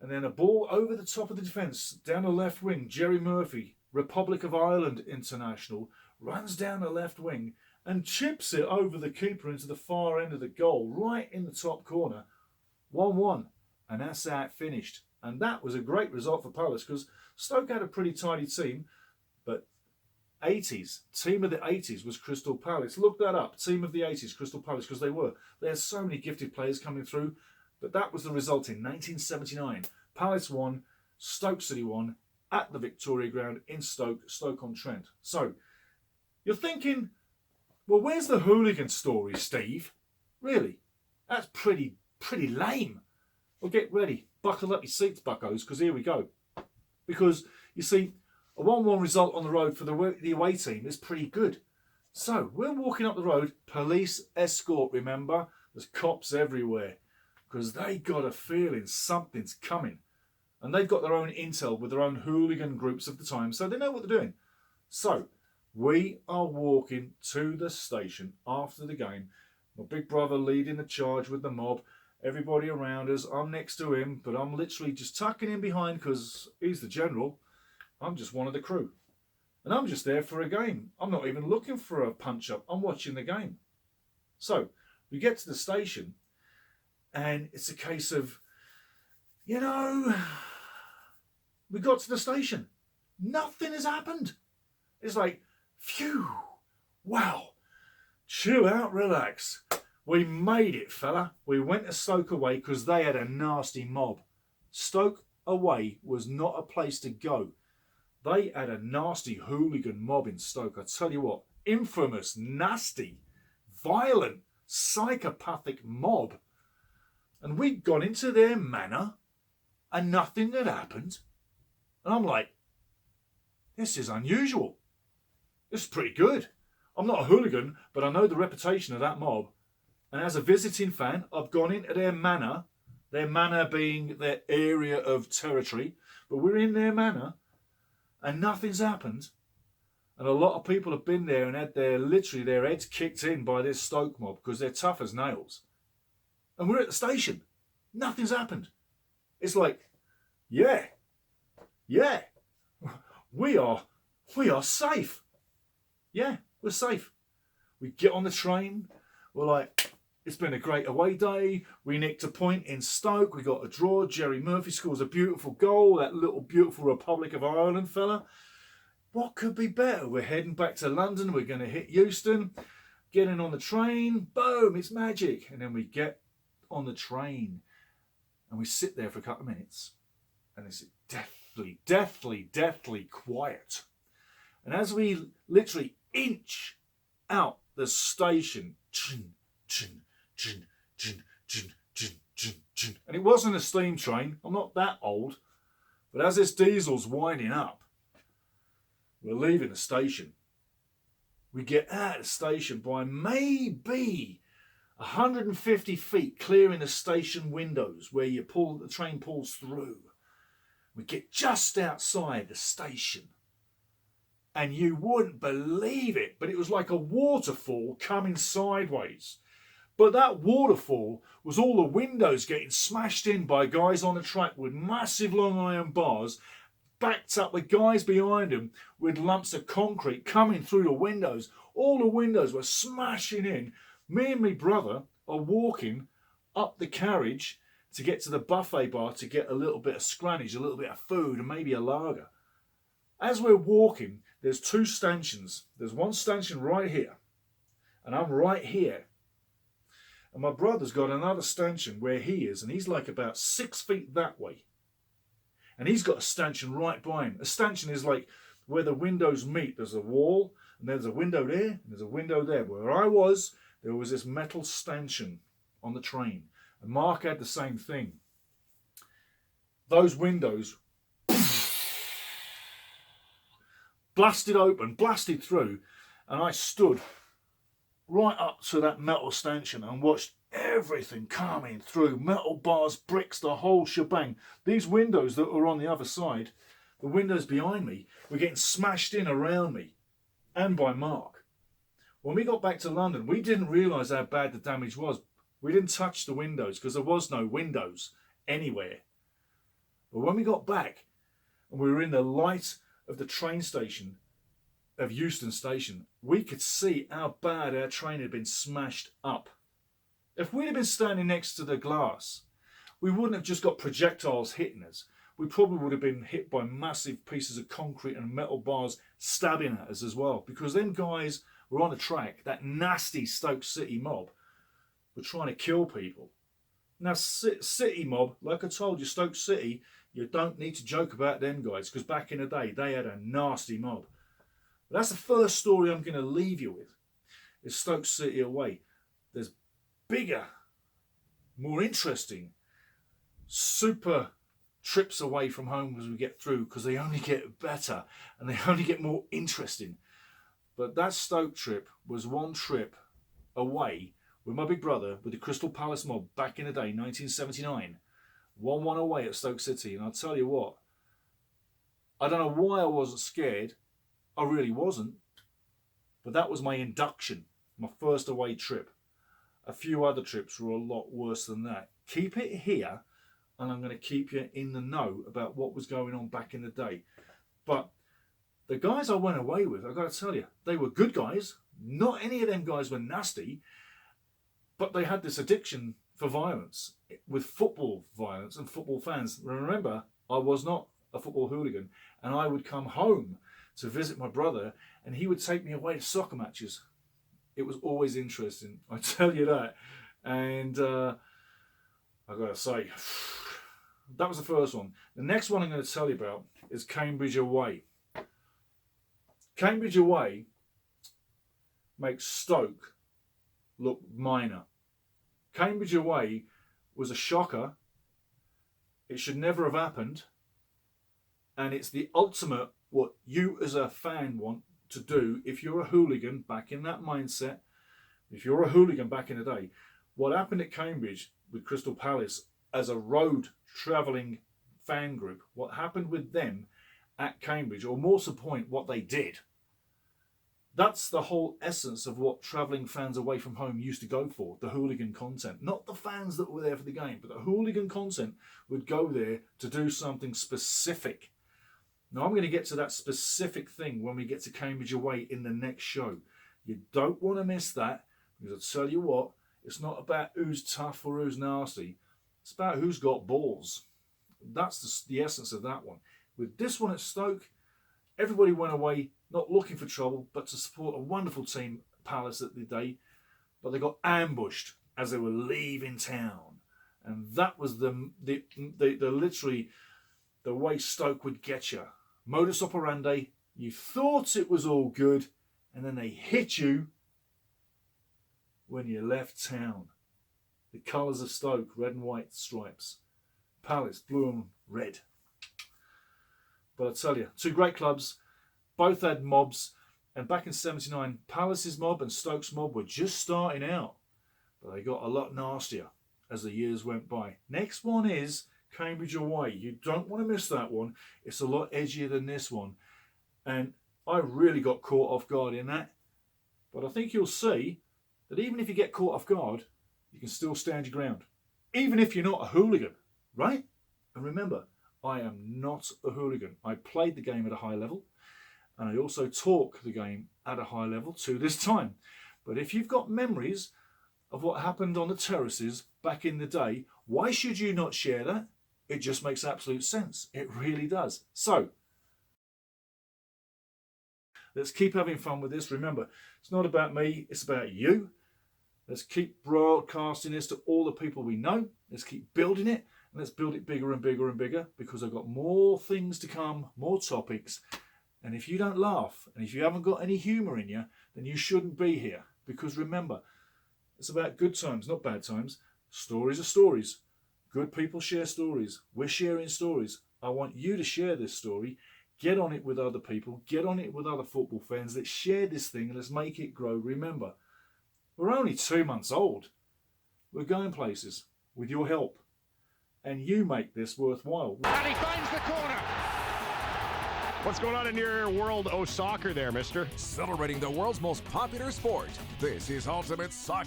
And then a ball over the top of the defence, down the left wing. Jerry Murphy, Republic of Ireland international, runs down the left wing and chips it over the keeper into the far end of the goal, right in the top corner. 1-1. And that's how it finished. And that was a great result for Palace because Stoke had a pretty tidy team, but 80s, team of the 80s was Crystal Palace. Look that up, team of the 80s, Crystal Palace, because they had so many gifted players coming through. But that was the result in 1979. Palace won, Stoke City won at the Victoria Ground in Stoke-on-Trent. So, you're thinking, well, where's the hooligan story, Steve? Really? That's pretty lame. Well, get ready. Buckle up your seats, buckos, because here we go. Because, you see, a 1-1 result on the road for the away team is pretty good. So, we're walking up the road, police escort, remember? There's cops everywhere. Because they got a feeling something's coming. And they've got their own intel with their own hooligan groups of the time, so they know what they're doing. So, we are walking to the station after the game. My big brother leading the charge with the mob. Everybody around us. I'm next to him, but I'm literally just tucking in behind because he's the general. I'm just one of the crew. And I'm just there for a game. I'm not even looking for a punch-up. I'm watching the game. So, we get to the station, and it's a case of, we got to the station. Nothing has happened. It's like, phew, wow, chill out, relax. We made it, fella. We went to Stoke away because they had a nasty mob. Stoke away was not a place to go. They had a nasty hooligan mob in Stoke. I tell you what, infamous, nasty, violent, psychopathic mob. And we'd gone into their manor and nothing had happened. And I'm like, this is unusual. This is pretty good. I'm not a hooligan, but I know the reputation of that mob. And as a visiting fan, I've gone into their manor being their area of territory, but we're in their manor and nothing's happened. And a lot of people have been there and had their heads kicked in by this Stoke mob because they're tough as nails. And we're at the station. Nothing's happened. It's like, yeah, we are safe. Yeah, we're safe. We get on the train. We're like, it's been a great away day. We nicked a point in Stoke. We got a draw. Jerry Murphy scores a beautiful goal. That little beautiful Republic of Ireland fella. What could be better? We're heading back to London. We're going to hit Euston. Getting on the train. Boom, it's magic. And then we get on the train. And we sit there for a couple of minutes. And it's deathly quiet. And as we literally inch out the station, and it wasn't a steam train, I'm not that old, but as this diesel's winding up, we're leaving the station. We get out of the station by maybe 150 feet, clearing the station windows where the train pulls through. We get just outside the station. And you wouldn't believe it, but it was like a waterfall coming sideways. But that waterfall was all the windows getting smashed in by guys on the track with massive long iron bars, backed up with guys behind them with lumps of concrete coming through the windows. All the windows were smashing in. Me and my brother are walking up the carriage to get to the buffet bar to get a little bit of scrannage, a little bit of food, and maybe a lager. As we're walking, there's two stanchions. There's one stanchion right here, and I'm right here. And my brother's got another stanchion where he is, and he's like about 6 feet that way. And he's got a stanchion right by him. A stanchion is like where the windows meet. There's a wall, and there's a window there, and there's a window there. Where I was, there was this metal stanchion on the train. And Mark had the same thing. Those windows blasted open, blasted through, and I stood right up to that metal stanchion and watched everything coming through. Metal bars, bricks, the whole shebang. These windows that were on the other side, the windows behind me, were getting smashed in around me and by Mark. When we got back to London, we didn't realise how bad the damage was. We didn't touch the windows because there was no windows anywhere. But when we got back and we were in the light of the train station of Euston Station, we could see how bad our train had been smashed up. If we'd have been standing next to the glass, we wouldn't have just got projectiles hitting us. We probably would have been hit by massive pieces of concrete and metal bars stabbing at us as well, because them guys were on the track. That nasty Stoke City mob were trying to kill people. Now, City mob, like I told you, Stoke City, you don't need to joke about them guys, because back in the day, they had a nasty mob. But that's the first story I'm going to leave you with, is Stoke City away. There's bigger, more interesting, super trips away from home as we get through, because they only get better and they only get more interesting. But that Stoke trip was one trip away with my big brother, with the Crystal Palace mob back in the day, 1979. 1-1 away at Stoke City. And I'll tell you what, I don't know why I wasn't scared. I really wasn't. But that was my induction, my first away trip. A few other trips were a lot worse than that. Keep it here, and I'm going to keep you in the know about what was going on back in the day. But the guys I went away with, I've got to tell you, they were good guys. Not any of them guys were nasty, but they had this addiction for violence, with football violence and football fans. Remember, I was not a football hooligan, and I would come home to visit my brother, and he would take me away to soccer matches. It was always interesting, I tell you that. And I've got to say, that was the first one. The next one I'm going to tell you about is Cambridge away. Cambridge away makes Stoke look minor. Cambridge away was a shocker. It should never have happened. And it's the ultimate what you as a fan want to do if you're a hooligan back in that mindset. If you're a hooligan back in the day, what happened at Cambridge with Crystal Palace as a road travelling fan group, what happened with them at Cambridge, or more to the point, what they did. That's the whole essence of what travelling fans away from home used to go for, the hooligan content. Not the fans that were there for the game, but the hooligan content would go there to do something specific. Now, I'm going to get to that specific thing when we get to Cambridge away in the next show. You don't want to miss that, because I'll tell you what, it's not about who's tough or who's nasty. It's about who's got balls. That's the essence of that one. With this one at Stoke, everybody went away not looking for trouble, but to support a wonderful team, Palace, at the day. But they got ambushed as they were leaving town. And that was the literally the way Stoke would get you. Modus operandi, you thought it was all good, and then they hit you when you left town. The colours of Stoke, red and white stripes. Palace, blue and red. But I tell you, two great clubs, both had mobs, and back in '79, Palace's mob and Stoke's mob were just starting out, but they got a lot nastier as the years went by. Next one is Cambridge away. You don't want to miss that one. It's a lot edgier than this one, and I really got caught off guard in that. But I think you'll see that even if you get caught off guard, you can still stand your ground, even if you're not a hooligan, right? And remember, I am not a hooligan. I played the game at a high level, and I also talk the game at a high level to this time. But if you've got memories of what happened on the terraces back in the day, why should you not share that? It just makes absolute sense. It really does. So, let's keep having fun with this. Remember, it's not about me, it's about you. Let's keep broadcasting this to all the people we know. Let's keep building it, and let's build it bigger and bigger and bigger, because I've got more things to come, more topics. And if you don't laugh, and if you haven't got any humour in you, then you shouldn't be here. Because remember, it's about good times, not bad times. Stories are stories. Good people share stories. We're sharing stories. I want you to share this story. Get on it with other people. Get on it with other football fans. Let's share this thing and let's make it grow. Remember, we're only 2 months old. We're going places with your help. And you make this worthwhile. And he finds the corner. What's going on in your world of soccer there, mister? Celebrating the world's most popular sport. This is Ultimate Soccer.